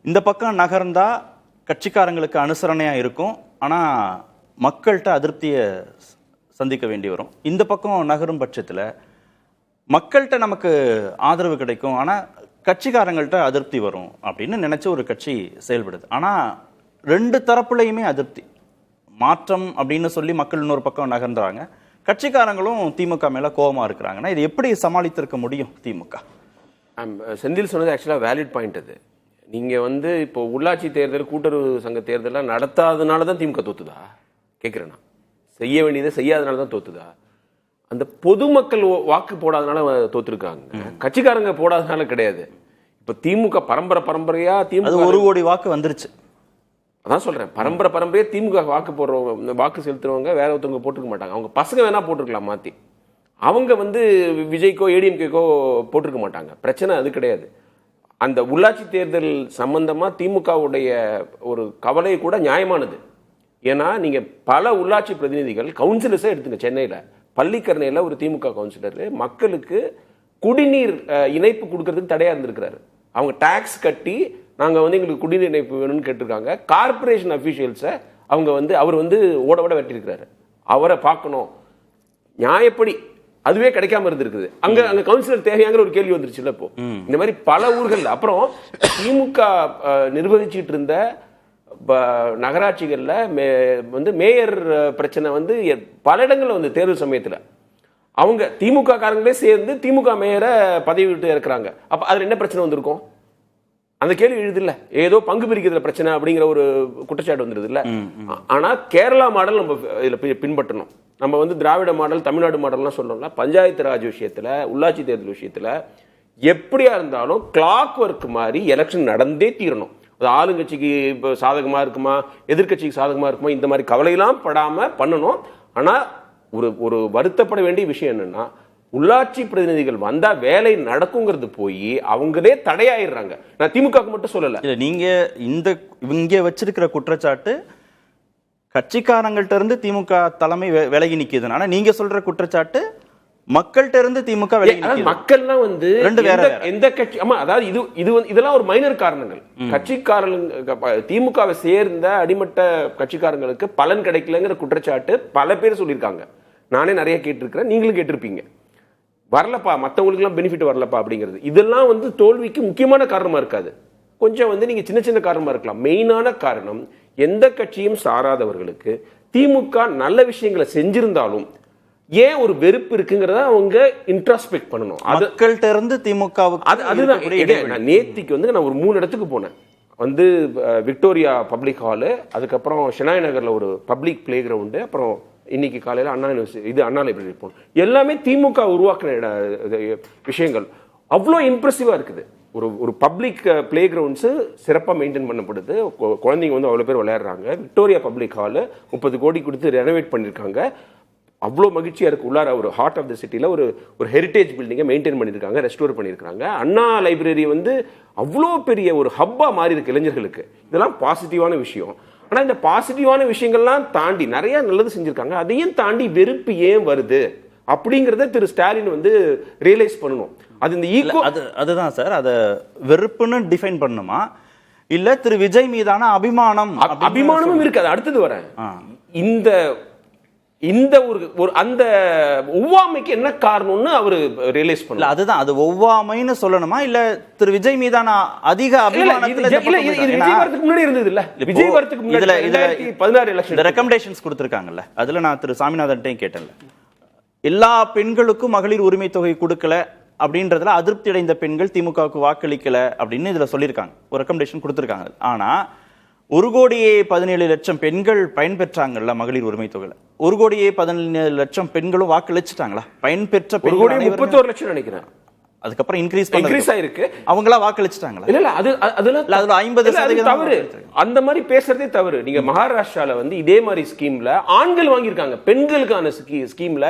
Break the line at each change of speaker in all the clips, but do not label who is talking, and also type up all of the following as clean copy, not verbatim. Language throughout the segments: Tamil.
இந்த பக்கம் நகர்ந்தா கட்சிக்காரங்களுக்கு அனுசரணையா இருக்கும், ஆனா மக்கள்கிட்ட அதிருப்தியை சந்திக்க வேண்டி வரும். இந்த பக்கம் நகரும் பட்சத்தில் மக்கள்கிட்ட நமக்கு ஆதரவு கிடைக்கும், ஆனால் கட்சிக்காரங்கள்ட்ட அதிருப்தி வரும் அப்படின்னு நினைச்ச ஒரு கட்சி செயல்படுது. ஆனால் ரெண்டு தரப்புலையுமே அதிருப்தி, மாற்றம் அப்படின்னு சொல்லி மக்கள் இன்னொரு பக்கம் நகர்ந்துறாங்க, கட்சிக்காரங்களும் திமுக மேல கோபமா இருக்கிறாங்கன்னா இது எப்படி சமாளித்திருக்க முடியும் திமுக?
செந்தில் சொன்னது ஆக்சுவலாக வேலிட் பாயிண்ட். அது நீங்க இப்போ உள்ளாட்சி தேர்தல், கூட்டுறவு சங்க தேர்தலாம் நடத்தாதனால தான் திமுக தோத்துதா கேட்குறேன்னா? செய்ய வேண்டியதை செய்யாதனால தான் தோத்துதா? அந்த பொதுமக்கள் வாக்கு போடாதனால தோத்துருக்காங்க, கட்சிக்காரங்க போடாதனால கிடையாது. இப்ப திமுக பரம்பரையா திமுக
ஒரு கோடி வாக்கு வந்துருச்சு.
அதான் சொல்றேன், பரம்பரையா திமுக வாக்கு போடுறவங்க, வாக்கு செலுத்துறவங்க வேற ஒருத்தவங்க போட்டுருக்க மாட்டாங்க. அவங்க பசங்க வேணா போட்டிருக்கலாம் மாத்தி, அவங்க விஜய்க்கோ ஏடிஎம்கேக்கோ போட்டிருக்க மாட்டாங்க. பிரச்சனை அது கிடையாது. அந்த உள்ளாட்சி தேர்தல் சம்பந்தமா திமுகவுடைய ஒரு கவலை கூட நியாயமானது. ஏன்னா நீங்க பல உள்ளாட்சி பிரதிநிதிகள், கவுன்சிலர்ஸே எடுத்துங்க, சென்னையில பள்ளிக்கரணையில் ஒரு திமுக கவுன்சிலர் மக்களுக்கு குடிநீர் இணைப்பு கொடுக்கறதுக்கு தடையா இருந்திருக்கிறாரு. அவங்க டாக்ஸ் கட்டி நாங்க எங்களுக்கு குடிநீர் இணைப்பு வேணும்னு கேட்டிருக்காங்க. கார்பரேஷன் அபிஷியல்ஸை அவர் ஓட வெட்டிருக்கிறாரு. அவரை பார்க்கணும், நியாயப்படி அதுவே கிடைக்காம இருந்திருக்குது. அங்க கவுன்சிலர் தேவையாங்கிற ஒரு கேள்வி வந்துருச்சு இல்ல. இப்போ இந்த மாதிரி பல ஊர்கள் அப்புறம் திமுக நிர்வகிச்சிட்டு இருந்த நகராட்சிகள்ல மேயர் பிரச்சனை பல இடங்கள்ல தேர்தல் சமயத்துல அவங்க திமுக காரங்களே சேர்ந்து திமுக மேயரை பதவி விட்டு இருக்கிறாங்க. அப்ப அதுல என்ன பிரச்சனை வந்திருக்கும்? அந்த கேள்வி எழுது இல்ல, ஏதோ பங்கு பிரிக்கிறதுல பிரச்சனை அப்படிங்கிற ஒரு குற்றச்சாட்டு வந்துருது இல்ல. ஆனா கேரளா மாடல் நம்ம இதுல பின்பற்றணும். நம்ம திராவிட மாடல், தமிழ்நாடு மாடல்லாம் சொல்லணும்னா பஞ்சாயத்து ராஜ் விஷயத்துல, உள்ளாட்சி தேர்தல் விஷயத்துல எப்படியா இருந்தாலும் கிளாக் ஒர்க் மாதிரி எலெக்ஷன் நடந்தே தீரணும். அது ஆளுங்கட்சிக்கு இப்போ சாதகமா இருக்குமா, எதிர்கட்சிக்கு சாதகமா இருக்குமா, இந்த மாதிரி கவலையெல்லாம் படாம பண்ணணும். ஆனா ஒரு வருத்தப்பட வேண்டிய விஷயம் என்னன்னா, உள்ளாட்சி பிரதிநிதிகள் வந்தா வேலை நடக்குங்கிறது போய் அவங்களே தடையாயிடுறாங்க. நான் திமுக மட்டும் சொல்லல,
நீங்க இங்க வச்சிருக்கிற குற்றச்சாட்டு கட்சிக்காரங்கள்ட்ட இருந்து திமுக தலைமை விலகி நிக்குது. ஆனா நீங்க சொல்ற குற்றச்சாட்டு மக்கள்கிட்ட இருந்து திமுக
மக்கள்லாம் எந்த கட்சி, ஆமா, அதாவது இதெல்லாம் ஒரு மைனர் காரணங்கள். கட்சிக்காரங்க திமுகவை சேர்ந்த அடிமட்ட கட்சிக்காரங்களுக்கு பலன் கிடைக்கலங்கிற குற்றச்சாட்டு பல பேர் சொல்லியிருக்காங்க. நானே நிறைய கேட்டிருக்கிறேன், நீங்களும் கேட்டிருப்பீங்க. வரலப்பா, மற்றவங்களுக்கு எல்லாம் பெனிஃபிட் வரலப்பா அப்படிங்கிறது. இதெல்லாம் தோல்விக்கு முக்கியமான காரணமா இருக்காது. கொஞ்சம் நீங்க சின்ன சின்ன காரணமா இருக்கலாம். மெயினான காரணம், எந்த கட்சியும் சாராதவர்களுக்கு திமுக நல்ல விஷயங்களை செஞ்சிருந்தாலும் ஏன் ஒரு வெறுப்பு இருக்குங்கிறத அவங்க இன்ட்ராஸ்பெக்ட் பண்ணணும்.
மக்கள்கிட்ட இருந்து திமுகவுக்கு
அதுதான். நேத்திக்கு நான் ஒரு 3 இடத்துக்கு போனேன். விக்டோரியா பப்ளிக் ஹாலு, அதுக்கப்புறம் ஷெனாய் நகர்ல ஒரு பப்ளிக் பிளே கிரவுண்டு, அப்புறம் இன்னைக்கு காலையில அண்ணா யூனிவர்சிட்டி, அண்ணா லைப்ரரி போனோம். எல்லாமே திமுக உருவாக்குன விஷயங்கள். அவ்வளோ இம்ப்ரெசிவா இருக்குது. ஒரு பப்ளிக் பிளே கிரவுண்ட்ஸ் சிறப்பாக மெயின்டைன் பண்ணப்படுது. குழந்தைங்க அவ்வளோ பேர் விளையாடுறாங்க. விக்டோரியா பப்ளிக் ஹாலு 30 கோடி கொடுத்து ரெனோவேட் பண்ணியிருக்காங்க. அவ்வளோ மகிழ்ச்சியா இருக்கு. உள்ளார ஒரு ஹார்ட் ஆஃப் த சிட்டியில் ஒரு ஹெரிட்டேஜ் பில்டிங்கை மெயின்டைன் பண்ணியிருக்காங்க, ரெஸ்டோர் பண்ணியிருக்காங்க. அண்ணா லைப்ரரி அவ்வளோ பெரிய ஒரு ஹப்பா மாறி இருக்கு இளைஞர்களுக்கு. இதெல்லாம் பாசிட்டிவான விஷயம். ஆனால் இந்த பாசிட்டிவான விஷயங்கள்லாம் தாண்டி நிறைய நல்லது செஞ்சிருக்காங்க. அதையும் தாண்டி வெறுப்பு ஏன் வருது அப்படிங்கிறத திரு ஸ்டாலின் ரியலைஸ் பண்ணணும். அது இந்த ஈகோ,
அதுதான் சார். அதை வெறுப்புன்னு டிஃபைன் பண்ணணுமா, இல்ல திரு விஜய் மீதான
அபிமானமும் இருக்கு. அது அடுத்தது வரேன். இந்த ஒரு அந்த ஒவ்வாமைக்கு என்ன காரணம்னு அவரு ரியலைஸ் பண்ணல.
அதுதான், அது ஒவ்வாமைன்னு சொல்லணுமா, இல்ல திரு விஜய் மீதான அதிக அபிமானத்துல
விஜய் வரதுக்கு முன்னாடி இருந்தது இல்ல, விஜய் வரதுக்கு முன்னாடி 2016 எலெக்ஷன்
ரெக்கமெண்டேஷன்ஸ் கொடுத்திருக்காங்கல்ல, அதுல நான் திரு சாமிநாதன்ட்டையும் கேட்டேன்ல, எல்லா பெண்களுக்கும் மகளிர் உரிமை தொகை கொடுக்கல அப்படின்றதுல அதிருப்தி அடைந்த பெண்கள் திமுகவுக்கு வாக்களிக்கல அப்படின்னு இதுல சொல்லியிருக்காங்க, ஒரு ரெக்கமெண்டேஷன் கொடுத்திருக்காங்க. ஆனா 1,17,00,000 பெண்கள் பயன்பெற்றாங்கல்ல மகளிர் உரிமை தொகையில. 1,17,00,000 பெண்களும் வாக்களிச்சுட்டாங்களா? பயன்பெற்ற
1,31,00,000 நினைக்கிறேன்.
அதுக்கப்புறம் இன்க்ரீஸ் ஆயிருக்கு. அவங்களா வாக்களிச்சுட்டாங்களா?
இல்ல அதுல 50% தவறு. அந்த மாதிரி பேசுறதே தவறு. நீங்க மகாராஷ்டிரால இதே மாதிரி ஸ்கீம்ல ஆண்கள் வாங்கியிருக்காங்க. பெண்களுக்கான ஸ்கீம்ல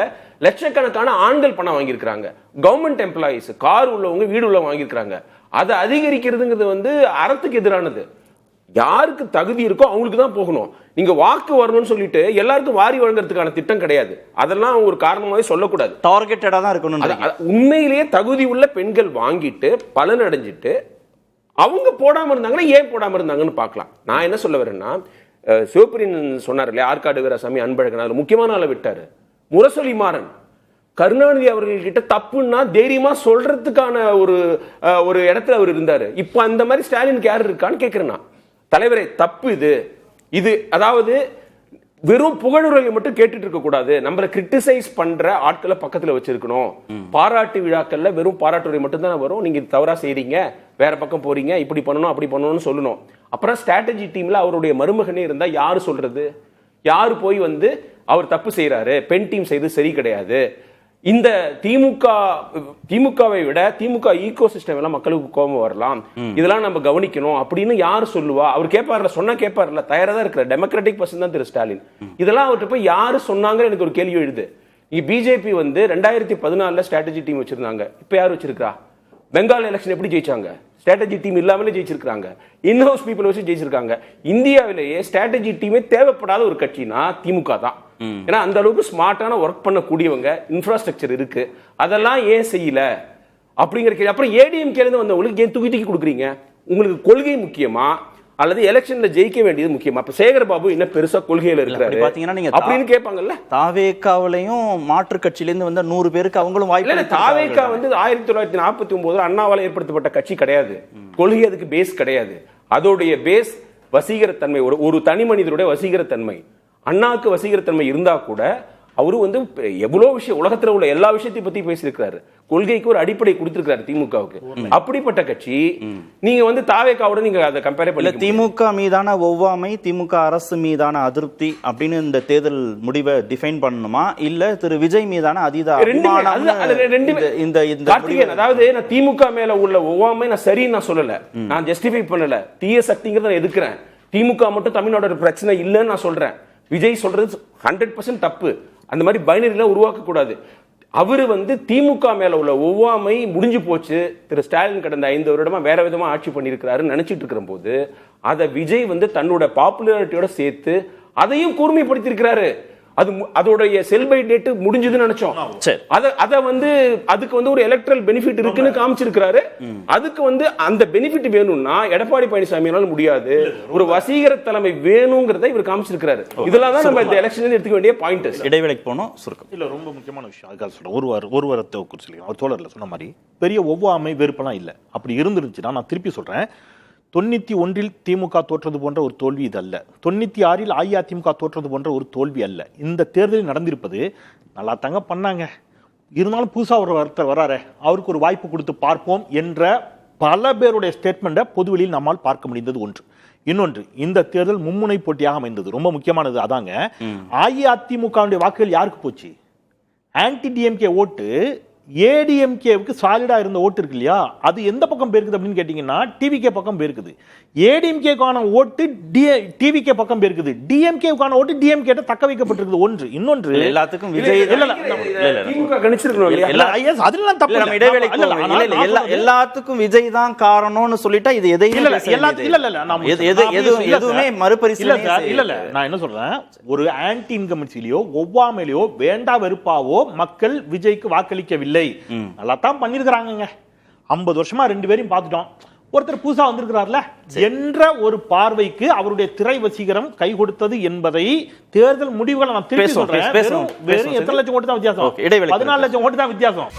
லட்சக்கணக்கான ஆண்கள் பணம் வாங்கியிருக்காங்க. கவர்மெண்ட் எம்ப்ளாயிஸ், கார் உள்ளவங்க, வீடு உள்ளவங்க வாங்கியிருக்காங்க. அதை அதிகரிக்கிறதுங்கிறது அறத்துக்கு எதிரானது. யாருக்கு தகுதி இருக்கோ அவங்களுக்கு தான் போகணும். நீங்க வாக்கு வரணும்னு சொல்லிட்டு எல்லாருக்கும் வாரி வழங்குறதுக்கான திட்டம் கிடையாது. அதெல்லாம் ஒரு காரணமாவே சொல்லக்கூடாது.
டார்கெட்டடா தான் இருக்கணும்.
உண்மையிலேயே தகுதி உள்ள பெண்கள் வாங்கிட்டு பலன் அடைஞ்சிட்டு அவங்க போடாம இருந்தாங்கன்னா ஏன் போடாம இருந்தாங்கன்னு பார்க்கலாம். நான் என்ன சொல்ல வரேன்னா, சிவபிரியன் சொன்னார் இல்லையா, ஆற்காடு வீராசாமி, அன்பழகன், அதுல முக்கியமான ஆளை விட்டாரு. முரசொலி மாறன் கருணாநிதி அவர்கள்கிட்ட தப்புன்னா தைரியமா சொல்றதுக்கான ஒரு இடத்துல அவர் இருந்தாரு. இப்போ அந்த மாதிரி ஸ்டாலினுக்கு யார் இருக்கான்னு கேட்கிறேன். தலைவரே தப்பு இது அதாவது வெறும் புகழுரையை மட்டும் கேட்டுட்டு இருக்க கூடாது, நம்மளை கிரிட்டிசைஸ் பண்ற ஆட்களை பக்கத்துல வச்சிருக்கணும். பாராட்டு விழாக்கள்ல வெறும் பாராட்டுரை மட்டும் தான் வரும், நீங்க தவறா செய்றீங்க, வேற பக்கம் போறீங்க, இப்படி பண்ணணும் அப்படி பண்ணணும்னு சொல்லணும். அப்புறம் ஸ்ட்ராட்டஜி டீம்ல அவருடைய மருமகனே இருந்தா யாரு சொல்றது? யாரு போய் வந்து அவர் தப்பு செய்யறாரு, பெண் டீம் செய்து சரி கிடையாது. இந்த திமுகவை விட திமுக ஈகோ சிஸ்டம் எல்லாம் மக்களுக்கு கோபம் வரலாம், இதெல்லாம் நம்ம கவனிக்கணும் அப்படின்னு யாரு சொல்லுவா? அவர் கேட்பார்ல, சொன்னா கேட்பார்ல, தயாரா தான் இருக்கிற டெமோக்ராட்டிக் பர்சன் தான் திரு ஸ்டாலின். இதெல்லாம் அவர்கிட்ட போய் யாரு சொன்னாங்கன்னு எனக்கு ஒரு கேள்வி எழுது. பிஜேபி வந்து 2014 ஸ்ட்ராட்டஜி டீம் வச்சிருந்தாங்க, இப்ப யார் வச்சிருக்கா? பெங்கால் எலெக்ஷன் எப்படி ஜெயிச்சாங்க? ஸ்ட்ராட்டஜி டீம் இல்லாமலே ஜெயிச்சிருக்காங்க, இன்ஹவுஸ் பீப்புள் வச்சு ஜெயிச்சிருக்காங்க. இந்தியாவிலேயே ஸ்ட்ராட்டஜி டீமே தேவைப்படாத ஒரு கட்சினா திமுக தான். ஏன்னா அந்த அளவுக்கு ஸ்மார்ட்டான ஒர்க் பண்ணக்கூடியவங்க, இன்ஃப்ராஸ்ட்ரக்சர் இருக்கு. அதெல்லாம் ஏன் செய்யல அப்படிங்கிற கேள்வி. அப்புறம் ஏடிஎம்கே இருந்து வந்தவங்களுக்கு ஏன் தூக்கி கொடுக்குறீங்க? உங்களுக்கு கொள்கை முக்கியமா அல்லது எலெக்ஷன்ல ஜெயிக்க வேண்டியது முக்கியமா? அப்ப சேகர் பாபு என்ன பெருசா கொள்கையில இருக்காரு அப்படின்னு கேட்பாங்கல்ல.
தாவேகாவிலையும் மாற்று கட்சியில இருந்து வந்த 100 பேருக்கு அவங்களும் வாய்ப்பு.
தாவேகா வந்து 1949 அண்ணாவால் ஏற்படுத்தப்பட்ட கட்சி கிடையாது. கொள்கை அதுக்கு பேஸ் கிடையாது. அதோடைய பேஸ் வசீகரத்தன்மை, ஒரு தனி மனிதருடைய வசீகரத்தன்மை. அண்ணாக்கு வசீகரத்தன்மை இருந்தா கூட அவரு வந்து எவ்வளவு விஷயம், உலகத்துல உள்ள எல்லா விஷயத்தையும் பத்தி பேசியிருக்காரு. கொள்கைக்கு ஒரு அடிப்படை கொடுத்திருக்காரு திமுகவுக்கு. அப்படிப்பட்ட கட்சி நீங்க வந்து தாவேகாவோட நீங்க அதை கம்பேர் பண்ணல.
திமுக மீதான ஒவ்வாமை, திமுக அரசு மீதான அதிருப்தி அப்படின்னு இந்த தேர்தல் முடிவை டிஃபைன் பண்ணணுமா, இல்ல திரு விஜய் மீதான அதீத
அதாவது நான் திமுக மேல உள்ள ஒவ்வாமை நான் சரின்னு நான் சொல்லல, நான் ஜஸ்டிஃபை பண்ணல, தீய சக்திங்கிறத நான் எதுக்குறேன். திமுக மட்டும் தமிழ்நாடு பிரச்சனை இல்லைன்னு நான் சொல்றேன். விஜய் சொல்றது 100% தப்பு. அந்த மாதிரி பைனரிலாம் உருவாக்க கூடாது. அவரு வந்து திமுக மேல உள்ள ஒவ்வாமை முடிஞ்சு போச்சு, திரு ஸ்டாலின் கடந்த 5 வருடமா வேற விதமா ஆட்சி பண்ணிருக்கிறாரு நினைச்சிட்டு இருக்கிற போது அதை விஜய் வந்து தன்னோட பாப்புலாரிட்டியோட சேர்த்து அதையும் கூர்மைப்படுத்தி இருக்கிறாரு. அதோடைய செல் பை டேட் முடிஞ்சதுன்னு நினைச்சோம். அத வந்து அதுக்கு வந்து ஒரு எலக்ட்ரல் பெனிஃபிட் இருக்குன்னு காமிச்சிருக்காரு. அதுக்கு வந்து அந்த பெனிஃபிட் வேணும்னா எடப்பாடி பழனிசாமியால முடியாது, ஒரு வசீகர தலைமை வேணும்ங்கறதை இவர் காமிச்சிருக்காரு. இதெல்லாம் தான் நம்ம இந்த எலெக்ஷன்ல எடுத்துக்க வேண்டிய பாயிண்ட்ஸ்.
இடைவேளைக்கு போனோம் சுருக்கம்.
இல்ல ரொம்ப முக்கியமான விஷயம் அதுக்காக சொல்றேன். ஒரு வாரத்தை குறிச்சு அவர் தோழர்ல சொன்ன மாதிரி பெரிய ஒவ்வாமை வெறுப்பெல்லாம் இல்ல. அப்படி இருந்துருச்சுன்னா நான் திருப்பி சொல்றேன், 91 திமுக தோற்றது போன்ற ஒரு தோல்வி இது அல்ல. 96 அஇஅதிமுக தோற்றது போன்ற ஒரு தோல்வி அல்ல. இந்த தேர்தலில் நடந்திருப்பது நல்லா தாங்க பண்ணாங்க, இருந்தாலும் புதுசா ஒரு ஒருத்தர் வராரு, அவருக்கு ஒரு வாய்ப்பு கொடுத்து பார்ப்போம் என்ற பல பேருடைய ஸ்டேட்மெண்ட்டை பொதுவெளியில் நம்மால் பார்க்க முடிந்தது ஒன்று. இன்னொன்று, இந்த தேர்தல் மும்முனை போட்டியாக அமைந்தது. ரொம்ப முக்கியமானது அதாங்க. அஇஅதிமுக வாக்குகள் யாருக்கு போச்சு? ஆன்டி டிஎம்கே ஓட்டு ஏடிஎம்கேவுக்கு சாலிடா இருந்த ஓட்டு இருக்கு இல்லையா, அது எந்த பக்கம் போயிருக்குது அப்படின்னு கேட்டீங்கன்னா டிவிகே பக்கம் போயிருக்குது. ஏடிஎம்கேக்கான ஓட்டு டிவிகே பக்கம் போயிருக்குது. டிஎம்கேவுக்கான ஓட்டு டிஎம்கே தக்க வைக்கப்பட்டிருக்குது. ஒன்று. இன்னொன்று,
எல்லாத்துக்கும் விஜய் எல்லாத்துக்கும் விஜய் தான் காரணம்னு சொல்லிட்டா இது எதையும் எதுவுமே மறுபரிசீலனை இல்ல.
நான் என்ன சொல்றேன், ஒரு ஆன்டி இன்கம்பன்சிலயோ ஒவ்வாமையிலயோ வேண்டா வெறுப்பாவோ மக்கள் விஜய்க்கு வாக்களிக்கவில்லை. நல்லா தான் பண்ணிருக்காங்க. 50 வருஷமா 2 பேரையும் பார்த்துட்டோம், ஒருத்தர் புதுசா வந்திருக்கிறார்ல என்ற ஒரு பார்வைக்கு அவருடைய திரை வசீகரம் கை கொடுத்தது என்பதை தேர்தல் முடிவுகளை நான் திருப்பி சொல்றேன். வெறும் எத்தனை லட்சம் ஓட்டு தான் வித்தியாசம்? 14 லட்சம் ஓட்டு தான் வித்தியாசம்.